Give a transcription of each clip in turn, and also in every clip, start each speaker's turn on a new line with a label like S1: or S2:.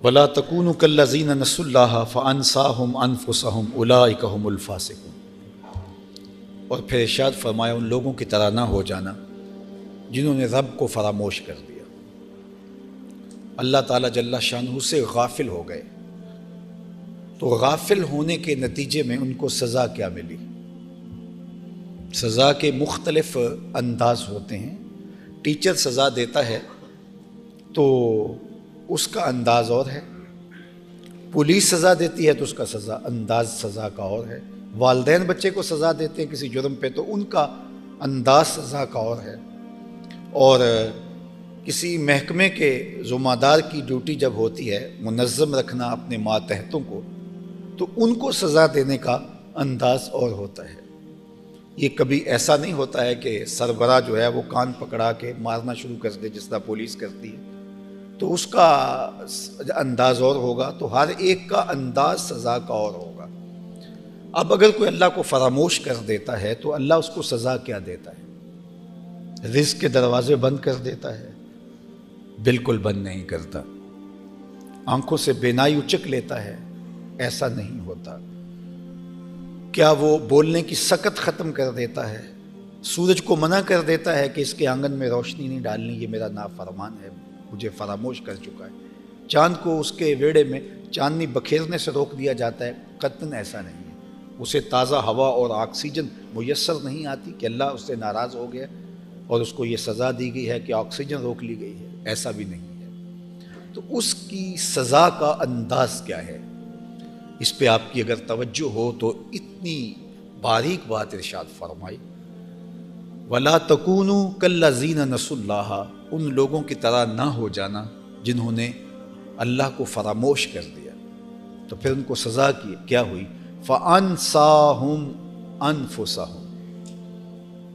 S1: ولا تکونوا کالذین نسوا اللہ فانساہم انفسہم اولئک ھم الفاسقون۔ اور پھر ارشاد فرمایا ان لوگوں کی طرح نہ ہو جانا جنہوں نے رب کو فراموش کر دیا، اللہ تعالیٰ جل شانہ سے غافل ہو گئے۔ تو غافل ہونے کے نتیجے میں ان کو سزا کیا ملی؟ سزا کے مختلف انداز ہوتے ہیں۔ ٹیچر سزا دیتا ہے تو اس کا انداز اور ہے، پولیس سزا دیتی ہے تو اس کا انداز سزا کا اور ہے، والدین بچے کو سزا دیتے ہیں کسی جرم پہ تو ان کا انداز سزا کا اور ہے، اور کسی محکمے کے ذمہ دار کی ڈیوٹی جب ہوتی ہے منظم رکھنا اپنے ماتحتوں کو، تو ان کو سزا دینے کا انداز اور ہوتا ہے۔ یہ کبھی ایسا نہیں ہوتا ہے کہ سربراہ جو ہے وہ کان پکڑا کے مارنا شروع کر دے جس طرح پولیس کرتی ہے، تو اس کا انداز اور ہوگا۔ تو ہر ایک کا انداز سزا کا اور ہوگا۔ اب اگر کوئی اللہ کو فراموش کر دیتا ہے تو اللہ اس کو سزا کیا دیتا ہے؟ رزق کے دروازے بند کر دیتا ہے؟ بالکل بند نہیں کرتا۔ آنکھوں سے بینائی اچک لیتا ہے؟ ایسا نہیں ہوتا۔ کیا وہ بولنے کی سکت ختم کر دیتا ہے؟ سورج کو منع کر دیتا ہے کہ اس کے آنگن میں روشنی نہیں ڈالنی، یہ میرا نافرمان ہے، مجھے فراموش کر چکا ہے؟ چاند کو اس کے ویڑے میں چاندنی بکھیرنے سے روک دیا جاتا ہے؟ قطعاً ایسا نہیں ہے۔ اسے تازہ ہوا اور آکسیجن میسر نہیں آتی کہ اللہ اس سے ناراض ہو گیا اور اس کو یہ سزا دی گئی ہے کہ آکسیجن روک لی گئی ہے؟ ایسا بھی نہیں ہے۔ تو اس کی سزا کا انداز کیا ہے، اس پہ آپ کی اگر توجہ ہو تو اتنی باریک بات ارشاد فرمائی، وَلَا تَكُونُوا كَالَّذِينَ نَسُوا اللَّهَ، ان لوگوں کی طرح نہ ہو جانا جنہوں نے اللہ کو فراموش کر دیا۔ تو پھر ان کو سزا کی کیا ہوئی؟ فَأَنسَاهُمْ أَنفُسَهُمْ،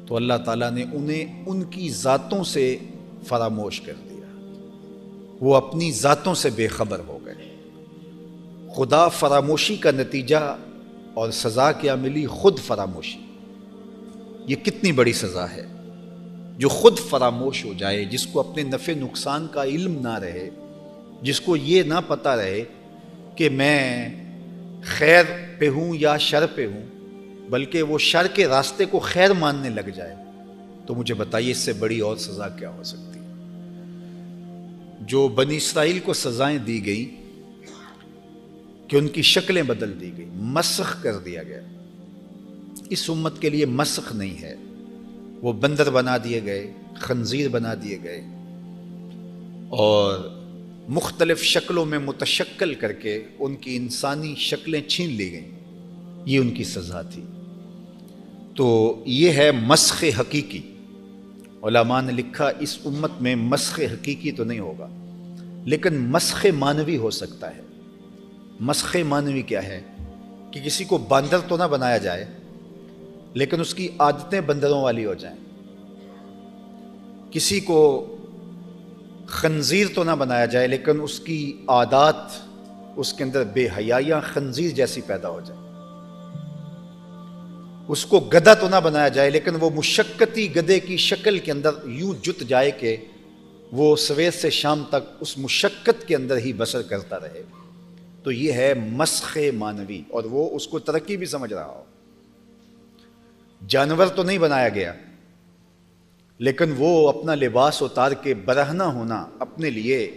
S1: تو اللہ تعالیٰ نے انہیں ان کی ذاتوں سے فراموش کر دیا، وہ اپنی ذاتوں سے بے خبر ہو گئے۔ خدا فراموشی کا نتیجہ اور سزا کیا ملی؟ خود فراموشی۔ یہ کتنی بڑی سزا ہے، جو خود فراموش ہو جائے، جس کو اپنے نفع نقصان کا علم نہ رہے، جس کو یہ نہ پتہ رہے کہ میں خیر پہ ہوں یا شر پہ ہوں، بلکہ وہ شر کے راستے کو خیر ماننے لگ جائے، تو مجھے بتائیے اس سے بڑی اور سزا کیا ہو سکتی ہے؟ جو بنی اسرائیل کو سزائیں دی گئی کہ ان کی شکلیں بدل دی گئی، مسخ کر دیا گیا، اس امت کے لیے مسخ نہیں ہے۔ وہ بندر بنا دیے گئے، خنزیر بنا دیے گئے، اور مختلف شکلوں میں متشکل کر کے ان کی انسانی شکلیں چھین لی گئیں، یہ ان کی سزا تھی۔ تو یہ ہے مسخ حقیقی۔ علماء نے لکھا اس امت میں مسخ حقیقی تو نہیں ہوگا، لیکن مسخ معنوی ہو سکتا ہے۔ مسخ معنوی کیا ہے؟ کہ کسی کو باندر تو نہ بنایا جائے لیکن اس کی عادتیں بندروں والی ہو جائیں، کسی کو خنزیر تو نہ بنایا جائے لیکن اس کی عادات، اس کے اندر بے حیائیاں خنزیر جیسی پیدا ہو جائیں، اس کو گدھا تو نہ بنایا جائے لیکن وہ مشقتی گدھے کی شکل کے اندر یوں جت جائے کہ وہ سویر سے شام تک اس مشقت کے اندر ہی بسر کرتا رہے۔ تو یہ ہے مسخ معنوی، اور وہ اس کو ترقی بھی سمجھ رہا ہو۔ جانور تو نہیں بنایا گیا لیکن وہ اپنا لباس اتار کے برہنہ ہونا اپنے لیے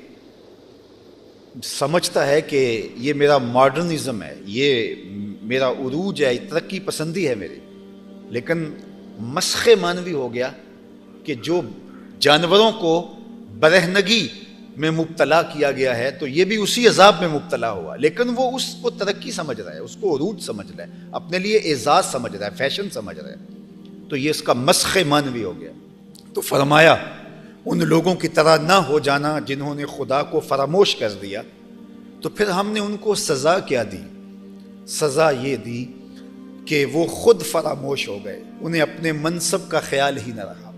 S1: سمجھتا ہے کہ یہ میرا ماڈرنزم ہے، یہ میرا عروج ہے، ترقی پسندی ہے میری۔ لیکن مسخ معنوی ہو گیا کہ جو جانوروں کو برہنگی میں مبتلا کیا گیا ہے تو یہ بھی اسی عذاب میں مبتلا ہوا، لیکن وہ اس کو ترقی سمجھ رہا ہے، اس کو عروج سمجھ رہا ہے، اپنے لیے اعزاز سمجھ رہا ہے، فیشن سمجھ رہا ہے۔ تو یہ اس کا مسخ معنوی ہو گیا۔ تو فرمایا ان لوگوں کی طرح نہ ہو جانا جنہوں نے خدا کو فراموش کر دیا۔ تو پھر ہم نے ان کو سزا کیا دی؟ سزا یہ دی کہ وہ خود فراموش ہو گئے، انہیں اپنے منصب کا خیال ہی نہ رہا،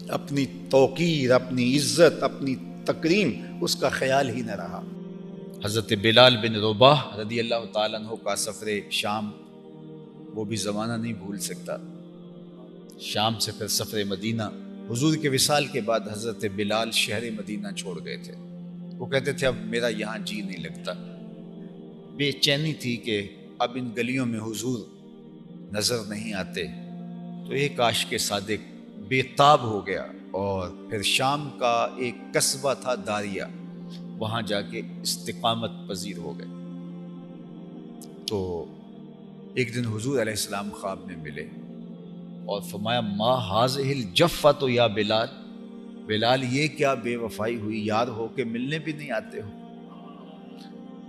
S1: اپنی توقیر، اپنی عزت، اپنی تکریم، اس کا خیال ہی نہ رہا۔ حضرت بلال بن رباح رضی اللہ تعالیٰ عنہ کا سفر شام، وہ بھی زمانہ نہیں بھول سکتا۔ شام سے پھر سفر مدینہ، حضور کے وصال کے بعد حضرت بلال شہر مدینہ چھوڑ گئے تھے۔ وہ کہتے تھے اب میرا یہاں جی نہیں لگتا، بے چینی تھی کہ اب ان گلیوں میں حضور نظر نہیں آتے۔ تو ایک عاشق صادق بے تاب ہو گیا، اور پھر شام کا ایک قصبہ تھا داریہ، وہاں جا کے استقامت پذیر ہو گئے۔ تو ایک دن حضور علیہ السلام خواب میں ملے اور فرمایا ما ہاذہ الجفۃ یا بلال، بلال یہ کیا بے وفائی ہوئی، یار ہو کے ملنے بھی نہیں آتے ہو۔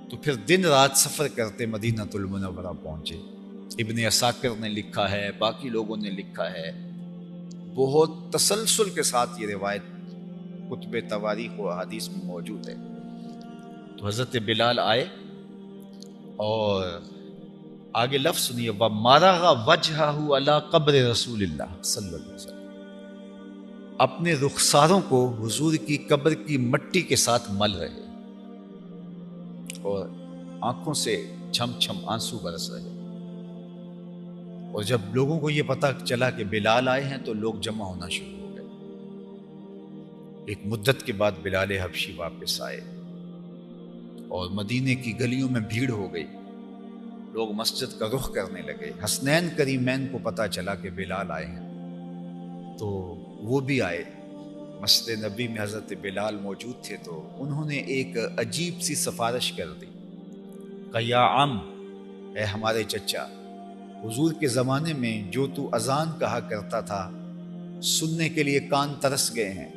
S1: تو پھر دن رات سفر کرتے مدینہ المنورہ پہنچے۔ ابن عساکر نے لکھا ہے، باقی لوگوں نے لکھا ہے، بہت تسلسل کے ساتھ یہ روایت کتب تواریخ و احادیث میں موجود ہے۔ تو حضرت بلال آئے اور آگے لفظ سنیے، وَمَرَغَ وَجْهَهُ عَلَى قَبْرِ رسول اللہ صلی اللہ علیہ وسلم، اپنے رخساروں کو حضور کی قبر کی مٹی کے ساتھ مل رہے اور آنکھوں سے چھم چھم آنسو برس رہے۔ اور جب لوگوں کو یہ پتہ چلا کہ بلال آئے ہیں تو لوگ جمع ہونا شروع ہو گئے۔ ایک مدت کے بعد بلال حبشی واپس آئے اور مدینے کی گلیوں میں بھیڑ ہو گئی، لوگ مسجد کا رخ کرنے لگے۔ حسنین کریمین کو پتہ چلا کہ بلال آئے ہیں تو وہ بھی آئے۔ مسجد نبی میں حضرت بلال موجود تھے تو انہوں نے ایک عجیب سی سفارش کر دی کہ یا عم، اے ہمارے چچا، حضور کے زمانے میں جو تو اذان کہا کرتا تھا سننے کے لیے کان ترس گئے ہیں،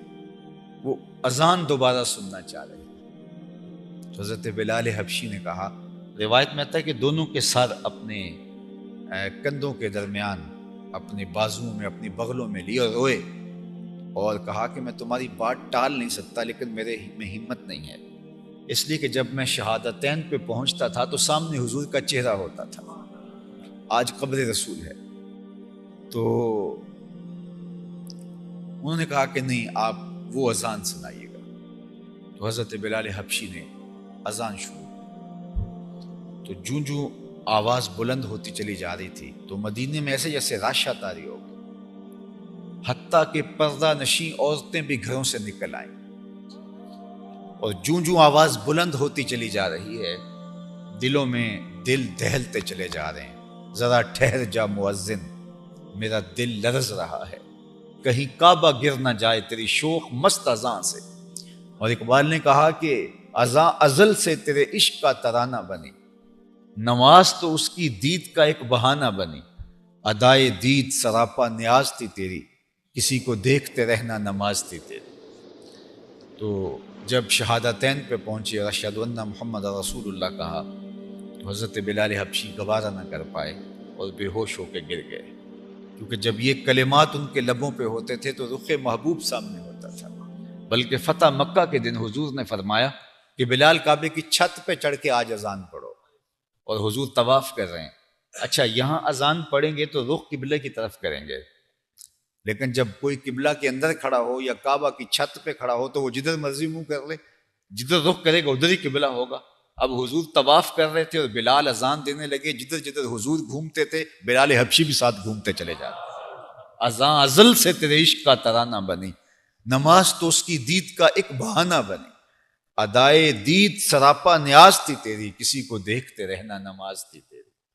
S1: وہ اذان دوبارہ سننا چاہ رہے ہیں۔ تو حضرت بلال حبشی نے کہا، روایت میں آتا ہے کہ دونوں کے سر اپنے کندھوں کے درمیان اپنے بازوؤں میں اپنی بغلوں میں لیے اور روئے اور کہا کہ میں تمہاری بات ٹال نہیں سکتا لیکن میرے میں ہمت نہیں ہے، اس لیے کہ جب میں شہادتین پہ پہنچتا تھا تو سامنے حضور کا چہرہ ہوتا تھا، آج قبر رسول ہے۔ تو انہوں نے کہا کہ نہیں، آپ وہ اذان سنائیے گا۔ تو حضرت بلال حبشی نے اذان شروع، تو جوں جوں آواز بلند ہوتی چلی جا رہی تھی تو مدینے میں ایسے جیسے راشا طاری ہو گئی، حتیٰ کہ پردہ نشیں عورتیں بھی گھروں سے نکل آئیں۔ اور جوں جوں آواز بلند ہوتی چلی جا رہی ہے، دلوں میں دل دہلتے چلے جا رہے ہیں۔ ذرا ٹھہر جا مؤذن، میرا دل لرز رہا ہے، کہیں کعبہ گر نہ جائے تیری شوق مست اذان سے۔ اور اقبال نے کہا کہ اذان ازل سے تیرے عشق کا ترانہ بنی، نماز تو اس کی دید کا ایک بہانہ بنی، ادائے دید سراپا نیاز تھی تیری، کسی کو دیکھتے رہنا نماز تھی تیری۔ تو جب شہادتین پہ پہنچے اشہد ان محمد رسول اللہ کہا تو حضرت بلال حبشی گوارہ نہ کر پائے اور بے ہوش ہو کے گر گئے، کیونکہ جب یہ کلمات ان کے لبوں پہ ہوتے تھے تو رخ محبوب سامنے ہوتا تھا۔ بلکہ فتح مکہ کے دن حضور نے فرمایا کہ بلال کعبے کی چھت پہ چڑھ کے آج اذان پڑھو، اور حضور طواف کر رہے ہیں۔ اچھا، یہاں اذان پڑھیں گے تو رخ قبلے کی طرف کریں گے، لیکن جب کوئی قبلہ کے اندر کھڑا ہو یا کعبہ کی چھت پہ کھڑا ہو تو وہ جدھر مرضی منہ کر لے، جدھر رخ کرے گا ادھر ہی قبلہ ہوگا۔ اب حضور طواف کر رہے تھے اور بلال اذان دینے لگے، جدھر جدھر حضور گھومتے تھے بلال حبشی بھی ساتھ گھومتے چلے جاتے۔ اذان ازل سے تیرے عشق کا ترانہ بنی، نماز تو اس کی دید کا ایک بہانہ بنی، ادائے دید سراپا نیاز تھی تیری، کسی کو دیکھتے رہنا نماز تھی تیری۔